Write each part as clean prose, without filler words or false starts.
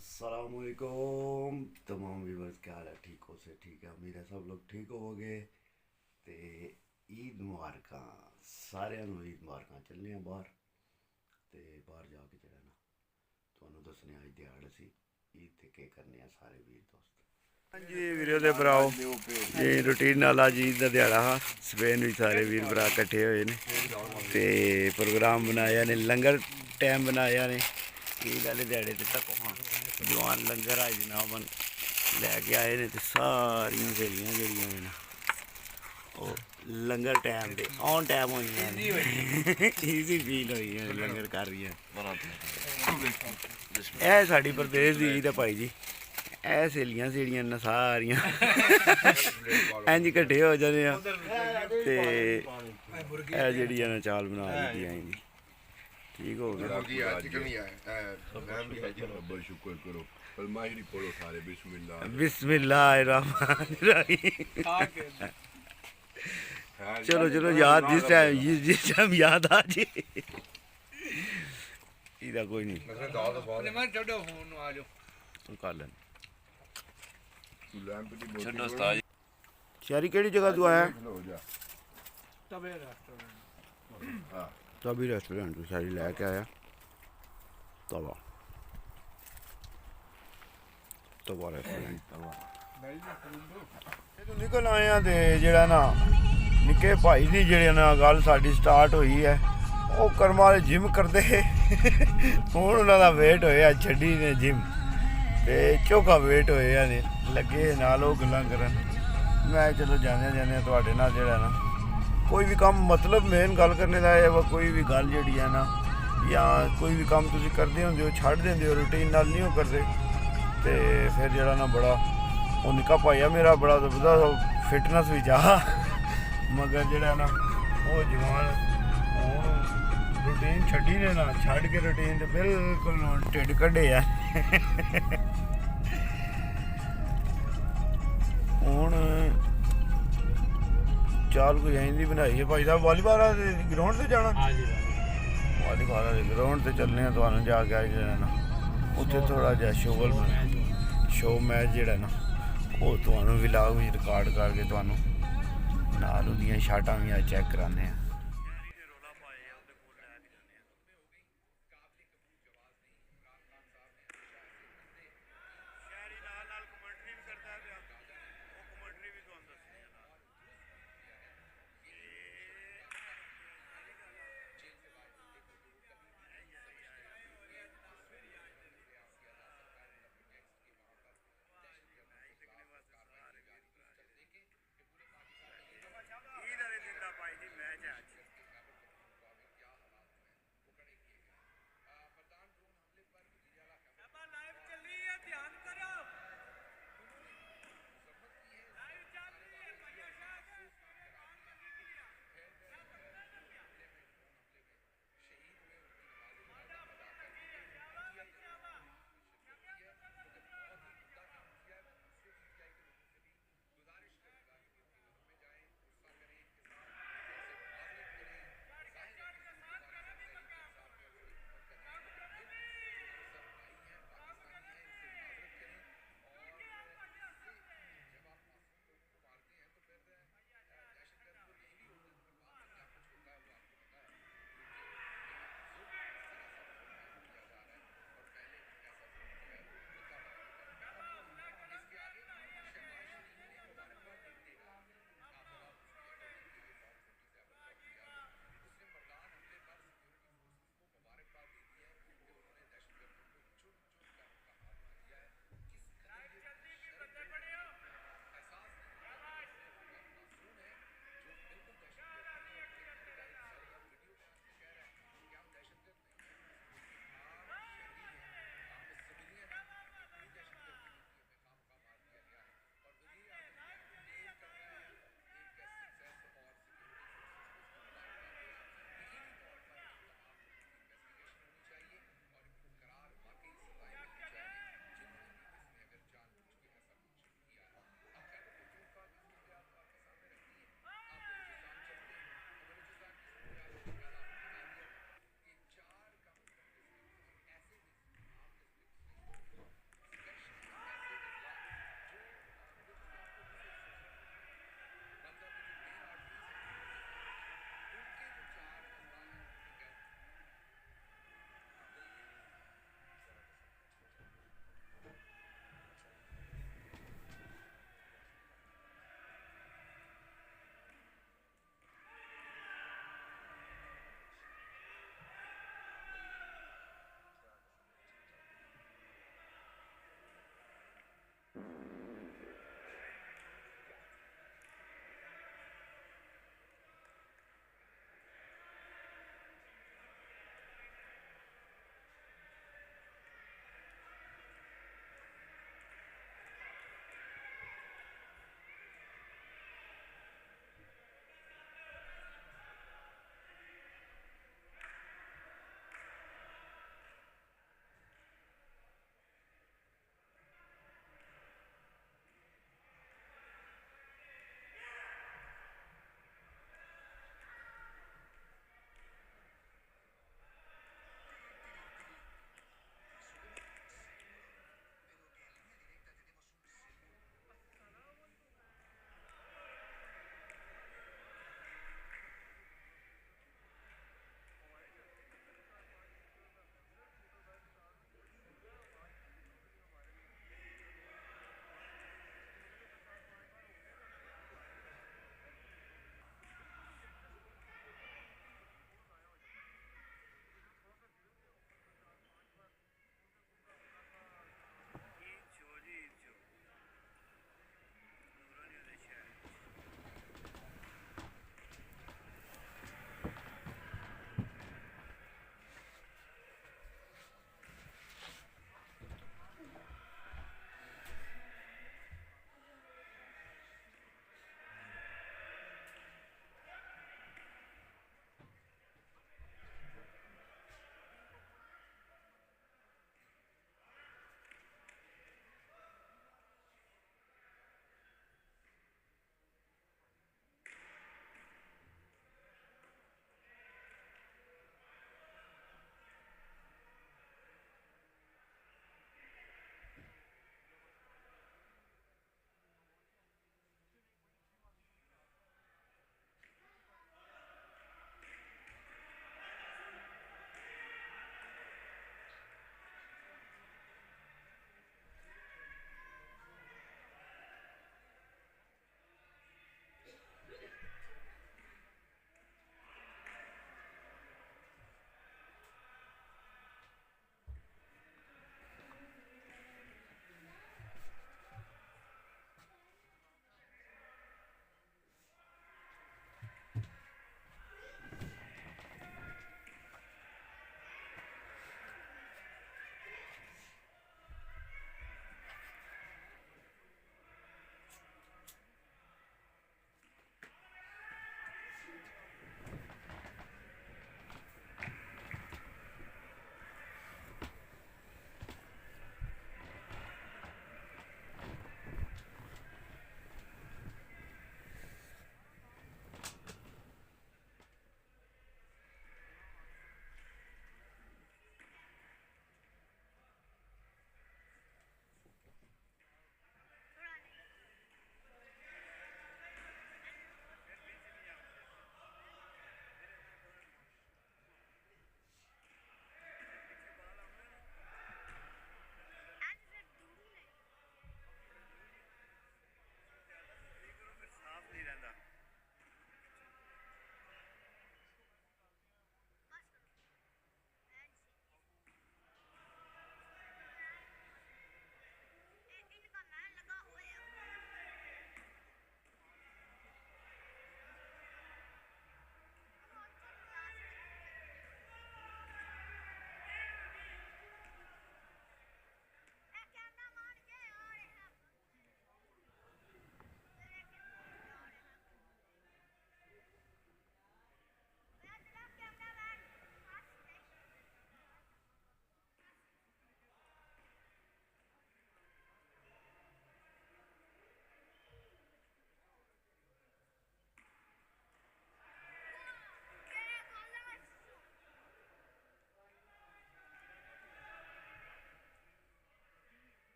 अस्सलामुअलैकुम तमाम व्यूवर्स, क्या हाल है? ठीक हो से? ठीक है, उम्मीद है सब लोग ठीक होवोगे। तो ईद मुबारक सारिਆਂ ਨੂੰ ईद मुबारक। चलने बाहर तो बाहर जाके जरा ना ਤੁਹਾਨੂੰ ਦੱਸਣੇ ਅੱਜ ਦਿਹਾੜ ਅਸੀਂ ईद ਤੇ ਕੀ ਕਰਨੇ ਆ ਸਾਰੇ ਵੀਰ ਦੋਸਤ। ਹਾਂਜੀ ਵੀਰੋ ਦੇ ਭਰਾਓ, ਇਹ ਰੂਟੀਨ ਨਾਲ ਅੱਜ ईद ਦਾ ਦਿਹਾੜਾ ਹਾ। ਸਪੇਨ ਵਿੱਚ ਸਾਰੇ ਵੀਰ ਭਰਾ ਇਕੱਠੇ ਹੋਏ ਨੇ ਤੇ ਪ੍ਰੋਗਰਾਮ ਬਣਾਇਆ ਨੇ, ਲੰਗਰ ਟਾਈਮ ਬਣਾਇਆ ਨੇ ईद वाले दिहाड़े तो तक। हाँ जवान लंगर आए जनाब लैके आए ने, सारिया सहेलियां जड़ियां ने ना लंगर टाइम से ऑन टाइम हो ईजी फील हुई है, लंगर कर रही है। यह साड़ी प्रदेश की ईद है भाई जी। ਇਹ ਸਹੇਲੀਆਂ ਸਹੇਲੀਆਂ ਨੇ ਸਾਰੀਆਂ ਇੰਝ ਇਕੱਠੇ ਹੋ ਜਾਂਦੇ ਆ ਤੇ ਇਹ ਜਿਹੜੀਆਂ ਨੇ ਚਾਲ ਬਣਾ ਦਿੱਤੀ ਐਂ ਜੀ। ठीक हो गया जी, आज कमी आए मैं भी आज बहुत शुक्र करो फरमाइश पढ़ो सारे बिस्मिल्लाह बिस्मिल्लाहिर्रहमानिर्रहीम। चलो चलो याद जिस टाइम याद आ जी इधर कोई नहीं मैं छोड़ो फोन आ जाओ तुम कर लेना छोड़ो उस्ताद। शहरी केड़ी जगह तू आया? तबे रेस्टोरेंट। हां तभी रेस्टोरेंट तो सारी लैके आया तवा तवा रेस्टोरेंट तवा निकल आए हैं। तो जेड़ा ना निक्के भाई दी जेड़ी ना गल साडी स्टार्ट हुई है, वो कर्मा वाले जिम करते हुण उन्हां दा वेट होया छड्डी ने जिम ते चौका वेट होया ने लगे नाल वो गल्लां करन। मैं चलो जाने जाने तुहाडे नाल जेड़ा ना कोई भी काम मतलब मेन गल करने का है वा कोई भी गल जी है ना या कोई भी काम तुम करते होंगे हो छड़ देंगे हो रूटीन नाल नहीं हो करते तो फिर जरा ना बड़ा वो निक्का भाई मेरा बड़ा जबरदस्त फिटनेस भी चाह मगर जरा ना वो जवान हूँ रूटीन छड़ी ने ना छड़ के रूटीन तो बिल्कुल ढिड कढ़े है हूँ चाल कोई आइंदी बनाई है भाई साहब। वालीबाल ग्राउंड से जाना? हाँ जी वालीबाल ग्राउंड से चलने तो जाके आए जो ना उत्थे थोड़ा जहा शो मैच जोड़ा ना वो तो विलाग भी रिकॉर्ड करके तो नाल उदियां शाटां भी अज चेक कराने।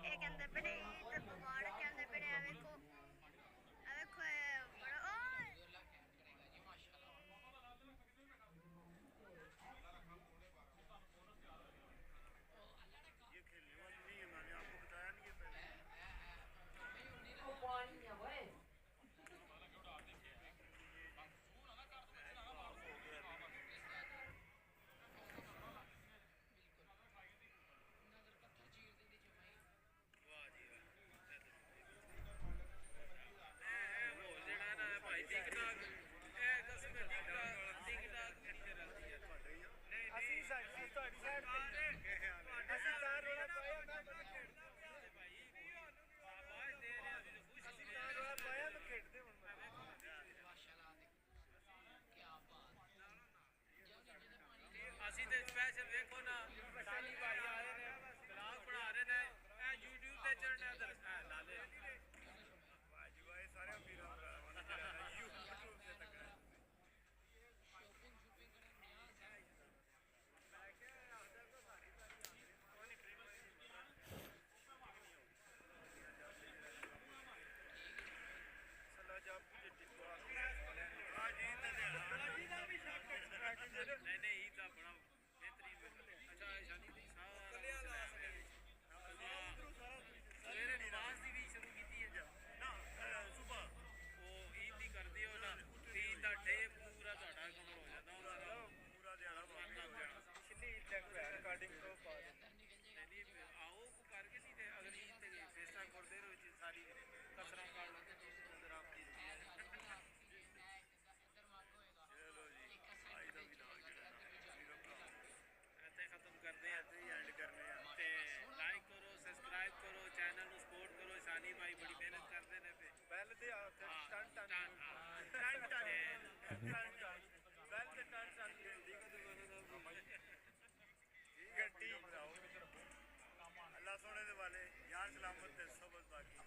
ਇਹ ਕਹਿੰਦੇ ਪਏ ਤੇ ਪਕੌੜੇ ਕਹਿੰਦੇ ਪਏ ਆ ਵੇਖੋ ਇਹ ਬੜਾ ਓਏ ये खेलने वाली नहीं है, मैंने आपको बताया नहीं है पहले। पानी है वो भाई टिकटॉक ਇਹ ਕਸਮ टिकटॉक ਅਸੀਂ ਸਾਡੀ ਤੁਹਾਡੀ ਸਾਈਡ ਤੇ ਅਸੀਂ ਤਾਂ ਰੋਲਾ ਪਾਇਆ ਮੈਂ ਖੇਡਦਾ ਭਾਈ ਆਵਾਜ਼ ਦੇ ਰਿਹਾ ਅਸੀਂ ਤਾਂ ਰੋਲਾ ਪਾਇਆ ਮੈਂ ਖੇਡਦੇ ਹੁਣ ਮਾਸ਼ਾਅੱਲਾ ਕੀ ਬਾਤ ਅਸੀਂ ਤੇ ਸਪੈਸ਼ਲ ਵੇਖੋ ਨਾ ਸਾਨੀ ਭਾਈ ਆਏ ਨੇ ਬਲੌਗ ਬਣਾ ਰਹੇ ਨੇ ਇਹ YouTube ਤੇ ਚੜਨਾ ਇਧਰ ਲਾਲੇ वाजी भाई सारे अमीर ने चला यूट्यूब से तक है। शॉपिंग शॉपिंग करन गया मैं क्या आदर तो सारी कोई सला जब टिकवा हां जी ना भी शॉप नहीं ई तो बड़ा बेहतरीन अच्छा शादी दी सारा कलिया ला सवेरे नमाज दी भी शुरू की है ना सुबह ਉਹ ਈਦ ਦੀ ਕਰਦੇ ਹੋ ਨਾ ਈਦ ਦਾ ਡੇ ਪੂਰਾ ਤੁਹਾਡਾ ਕਵਰ ਹੋ ਜਾਂਦਾ ਉਹਦਾ पूरा दिहाड़ा बाकी हो जाना। ਪਿਛਲੀ ਈਦ ਤੱਕ ਰਿਕਾਰਡਿੰਗ ਤੋਂ ਬਾਅਦ ਨਹੀਂ ਆਓ ਕੋ ਕਰਕੇ ਸੀ ਤੇ ਅਗਲੀ ਈਦ ਤੇ ਫੇਸਟਾ ਕਰਦੇ ਰਹੋ ਜੀ ਸਾਰੀ ਕਸਰਾਂ ਕਾਲ ਨਜ਼ਰ ਆਪਕੀ चलो जी आज का व्लॉग ਇੱਥੇ ਖਤਮ ਕਰਦੇ ਆ ऐसे ही एंड करने हैं। ਤੇ ਲਾਈਕ ਕਰੋ ਸਬਸਕ੍ਰਾਈਬ ਕਰੋ ਚੈਨਲ ਨੂੰ ਸਪੋਰਟ ਕਰੋ ਸਾਨੀ ਭਾਈ ਬੜੀ ਮਿਹਨਤ ਕਰਦੇ ਨੇ ਤੇ बैल दे टन टन ਟਨ टन टन बैल से टन टन घंटी को घंटी अल्लाह सोने दे वाले यार सलामत ते सोबत बाकी